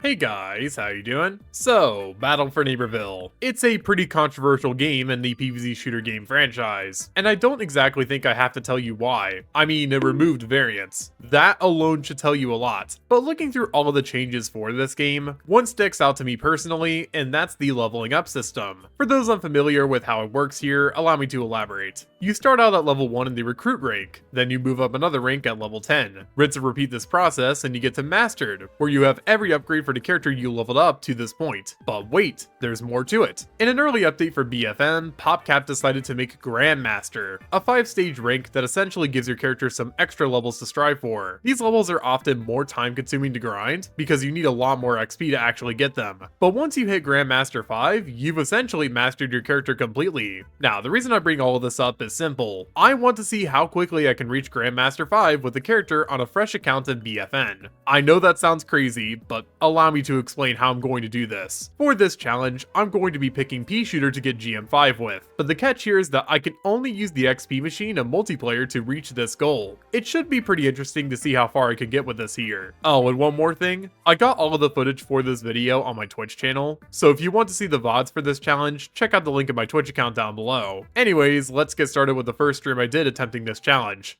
Hey guys, how you doing? So, Battle for Neighborville. It's a pretty controversial game in the PvZ shooter game franchise, and I don't exactly think I have to tell you why. I mean, it removed variants. That alone should tell you a lot. But looking through all of the changes for this game, one sticks out to me personally, and that's the leveling up system. For those unfamiliar with how it works here, allow me to elaborate. You start out at level 1 in the recruit rank, then you move up another rank at level 10. Rinse and repeat this process and you get to mastered, where you have every upgrade for the character you leveled up to this point. But wait, there's more to it. In an early update for BFN, PopCap decided to make Grandmaster, a 5-stage rank that essentially gives your character some extra levels to strive for. These levels are often more time consuming to grind, because you need a lot more XP to actually get them. But once you hit Grandmaster 5, you've essentially mastered your character completely. Now, the reason I bring all of this up is simple. I want to see how quickly I can reach Grandmaster 5 with the character on a fresh account in BFN. I know that sounds crazy, but allow me to explain how I'm going to do this. For this challenge, I'm going to be picking Pea Shooter to get GM5 with, but the catch here is that I can only use the XP machine in multiplayer to reach this goal. It should be pretty interesting to see how far I can get with this here. Oh, and one more thing, I got all of the footage for this video on my Twitch channel, so if you want to see the VODs for this challenge, check out the link in my Twitch account down below. Anyways, let's get started with the first stream I did attempting this challenge.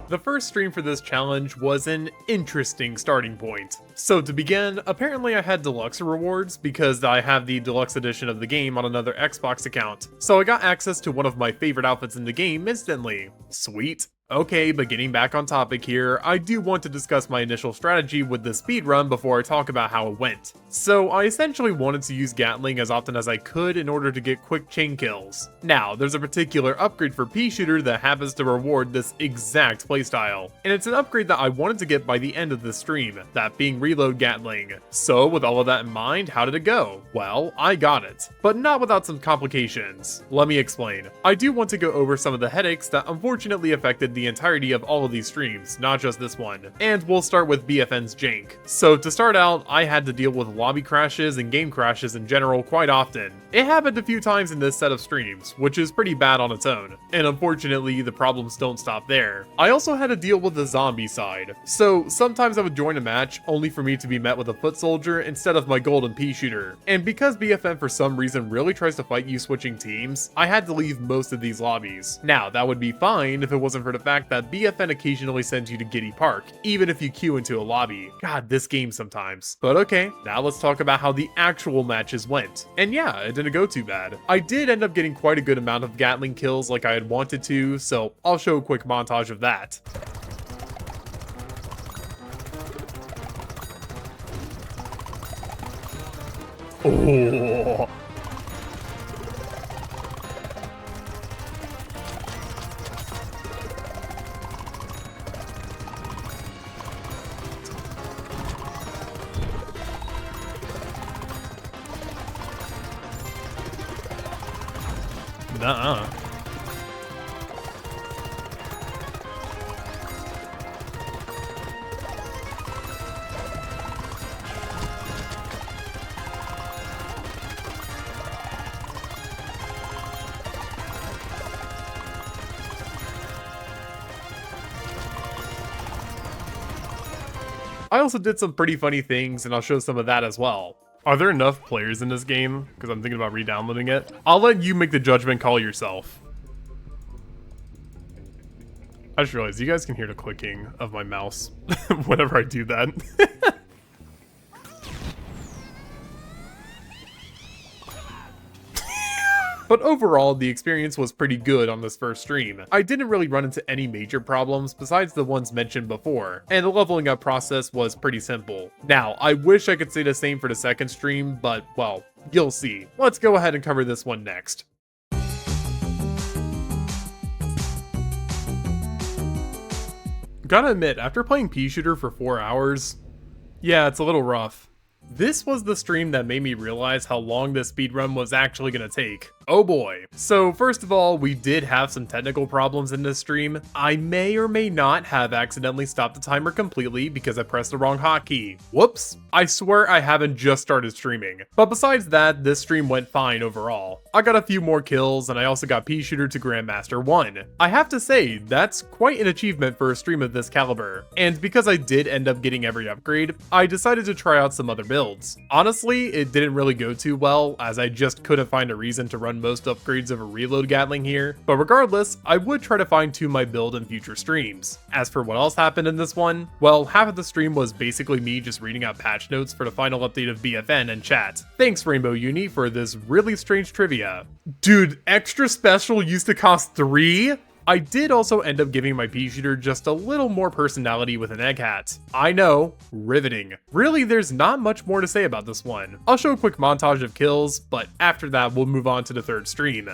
The first stream for this challenge was an interesting starting point. So to begin, apparently I had deluxe rewards because I have the deluxe edition of the game on another Xbox account. So I got access to one of my favorite outfits in the game instantly. Sweet. Okay, but getting back on topic here, I do want to discuss my initial strategy with the speedrun before I talk about how it went. So I essentially wanted to use Gatling as often as I could in order to get quick chain kills. Now, there's a particular upgrade for Pea Shooter that happens to reward this exact playstyle, and it's an upgrade that I wanted to get by the end of the stream, that being Reload Gatling. So with all of that in mind, how did it go? Well, I got it, but not without some complications. Let me explain. I do want to go over some of the headaches that unfortunately affected the entirety of all of these streams, not just this one. And we'll start with BFN's jank. So to start out, I had to deal with lobby crashes and game crashes in general quite often. It happened a few times in this set of streams, which is pretty bad on its own. And unfortunately, the problems don't stop there. I also had to deal with the zombie side. So sometimes I would join a match only for me to be met with a foot soldier instead of my golden Pea Shooter. And because BFN for some reason really tries to fight you switching teams, I had to leave most of these lobbies. Now, that would be fine if it wasn't for the fact that BFN occasionally sends you to Giddy Park, even if you queue into a lobby. God, this game sometimes. But okay, now let's talk about how the actual matches went. And yeah, it didn't go too bad. I did end up getting quite a good amount of Gatling kills like I had wanted to, so I'll show a quick montage of that. Oh. Nuh-uh. I also did some pretty funny things, and I'll show some of that as well. Are there enough players in this game? Because I'm thinking about re-downloading it. I'll let you make the judgment call yourself. I just realized you guys can hear the clicking of my mouse whenever I do that. But overall, the experience was pretty good on this first stream. I didn't really run into any major problems besides the ones mentioned before, and the leveling up process was pretty simple. Now, I wish I could say the same for the second stream, but well, you'll see. Let's go ahead and cover this one next. Gotta admit, after playing Pea Shooter for 4 hours, yeah, it's a little rough. This was the stream that made me realize how long this speedrun was actually gonna take. Oh boy. So first of all, we did have some technical problems in this stream. I may or may not have accidentally stopped the timer completely because I pressed the wrong hotkey. Whoops. I swear I haven't just started streaming. But besides that, this stream went fine overall. I got a few more kills and I also got Pea Shooter to Grandmaster 1. I have to say, that's quite an achievement for a stream of this caliber. And because I did end up getting every upgrade, I decided to try out some other builds. Honestly, it didn't really go too well as I just couldn't find a reason to run most upgrades of a reload Gatling here, but regardless, I would try to fine tune my build in future streams. As for what else happened in this one, well, half of the stream was basically me just reading out patch notes for the final update of BFN and chat. Thanks Rainbow Uni for this really strange trivia. Dude, extra special used to cost 3? I did also end up giving my Pea Shooter just a little more personality with an egg hat. I know, riveting. Really, there's not much more to say about this one. I'll show a quick montage of kills, but after that, we'll move on to the third stream.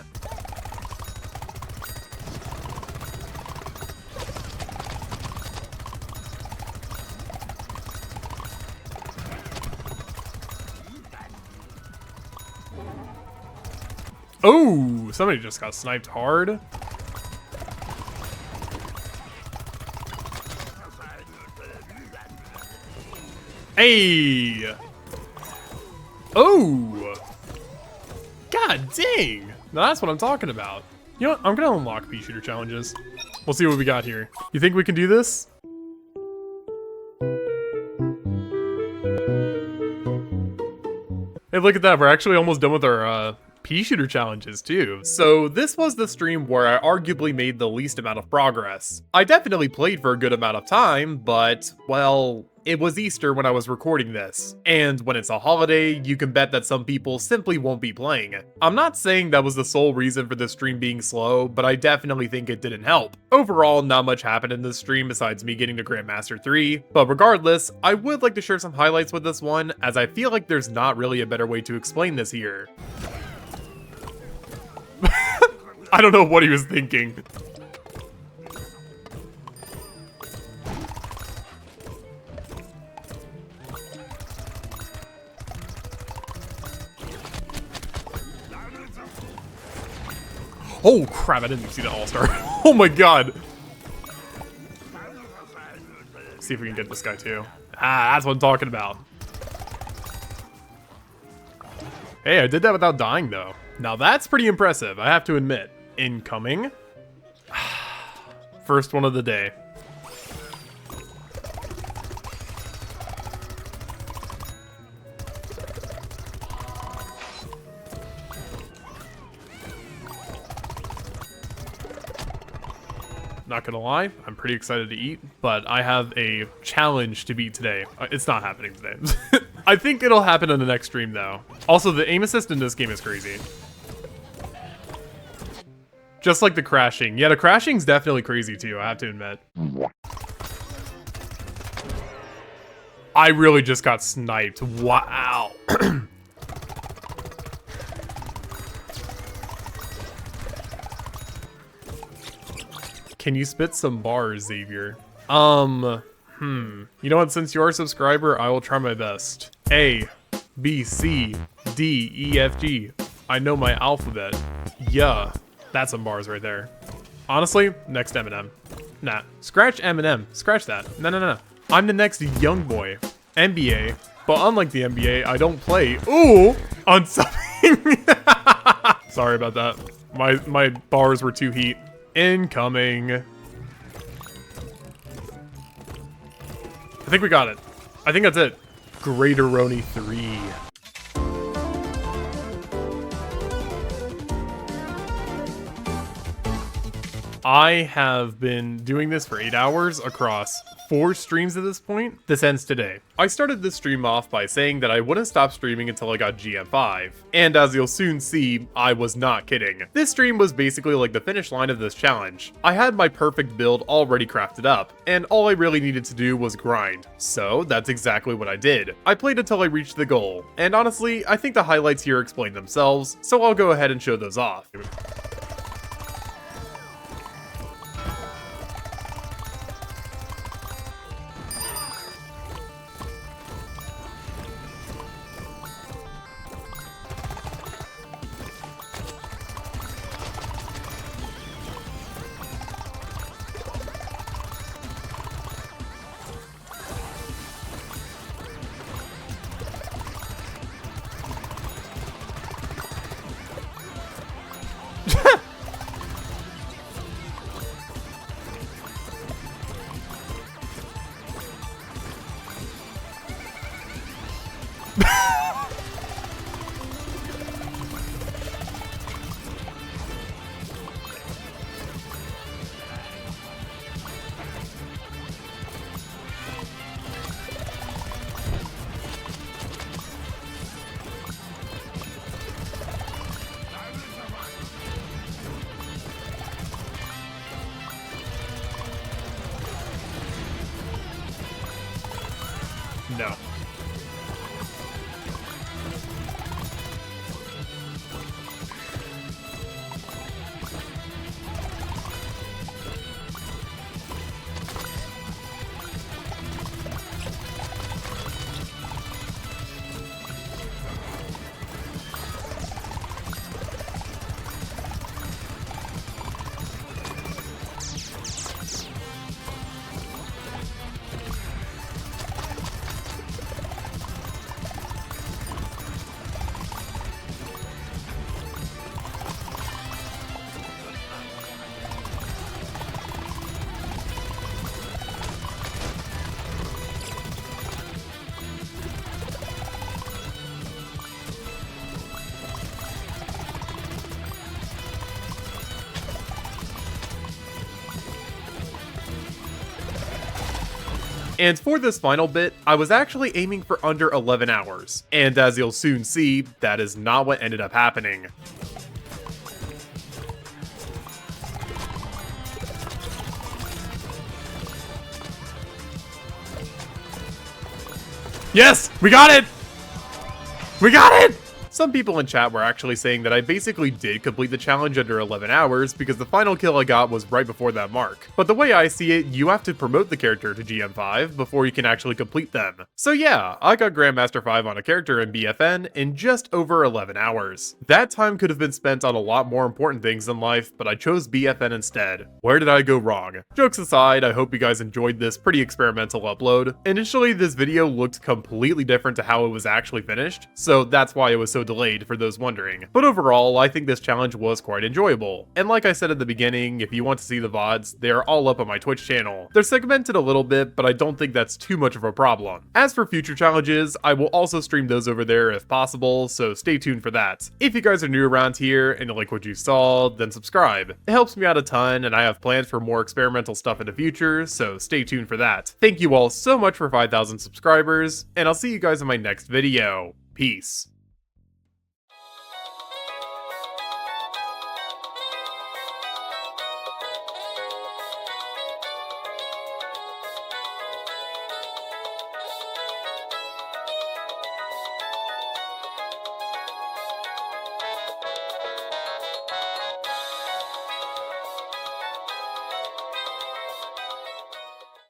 Oh, somebody just got sniped hard. Hey! Oh! God dang! Now that's what I'm talking about. You know what? I'm gonna unlock Pea Shooter challenges. We'll see what we got here. You think we can do this? Hey, look at that. We're actually almost done with our Pea Shooter challenges too. So this was the stream where I arguably made the least amount of progress. I definitely played for a good amount of time, but, well, it was Easter when I was recording this, and when it's a holiday, you can bet that some people simply won't be playing. I'm not saying that was the sole reason for this stream being slow, but I definitely think it didn't help. Overall, not much happened in this stream besides me getting to Grandmaster 3, but regardless, I would like to share some highlights with this one, as I feel like there's not really a better way to explain this here. I don't know what he was thinking. Oh crap, I didn't see the all-star. Oh my god. See if we can get this guy too. Ah, that's what I'm talking about. Hey, I did that without dying though. Now that's pretty impressive, I have to admit. Incoming. First one of the day. Not gonna lie, I'm pretty excited to eat, but I have a challenge to beat today. It's not happening today. I think it'll happen in the next stream though. Also, the aim assist in this game is crazy. Just like the crashing. Yeah, the crashing's definitely crazy too, I have to admit. I really just got sniped. Wow. Can you spit some bars, Xavier? You know what, since you're a subscriber, I will try my best. A, B, C, D, E, F, G. I know my alphabet. Yeah, that's some bars right there. Honestly, next Eminem. Nah, scratch Eminem. Scratch that. No. I'm the next young boy. NBA. But unlike the NBA, I don't play. Ooh! On something. Sorry about that. My bars were too heat. Incoming. I think we got it. I think that's it. Greateroni 3. I have been doing this for 8 hours across 4 streams at this point. This ends today. I started this stream off by saying that I wouldn't stop streaming until I got GM5. And as you'll soon see, I was not kidding. This stream was basically like the finish line of this challenge. I had my perfect build already crafted up, and all I really needed to do was grind. So that's exactly what I did. I played until I reached the goal. And honestly, I think the highlights here explain themselves, so I'll go ahead and show those off. No. And for this final bit, I was actually aiming for under 11 hours. And as you'll soon see, that is not what ended up happening. Yes! We got it! We got it! Some people in chat were actually saying that I basically did complete the challenge under 11 hours because the final kill I got was right before that mark. But the way I see it, you have to promote the character to GM5 before you can actually complete them. So yeah, I got Grandmaster 5 on a character in BFN in just over 11 hours. That time could have been spent on a lot more important things in life, but I chose BFN instead. Where did I go wrong? Jokes aside, I hope you guys enjoyed this pretty experimental upload. Initially, this video looked completely different to how it was actually finished, so that's why it was so delayed for those wondering. But overall, I think this challenge was quite enjoyable. And like I said at the beginning, if you want to see the VODs, they are all up on my Twitch channel. They're segmented a little bit, but I don't think that's too much of a problem. As for future challenges, I will also stream those over there if possible, so stay tuned for that. If you guys are new around here and you like what you saw, then subscribe. It helps me out a ton, and I have plans for more experimental stuff in the future, so stay tuned for that. Thank you all so much for 5,000 subscribers, and I'll see you guys in my next video. Peace.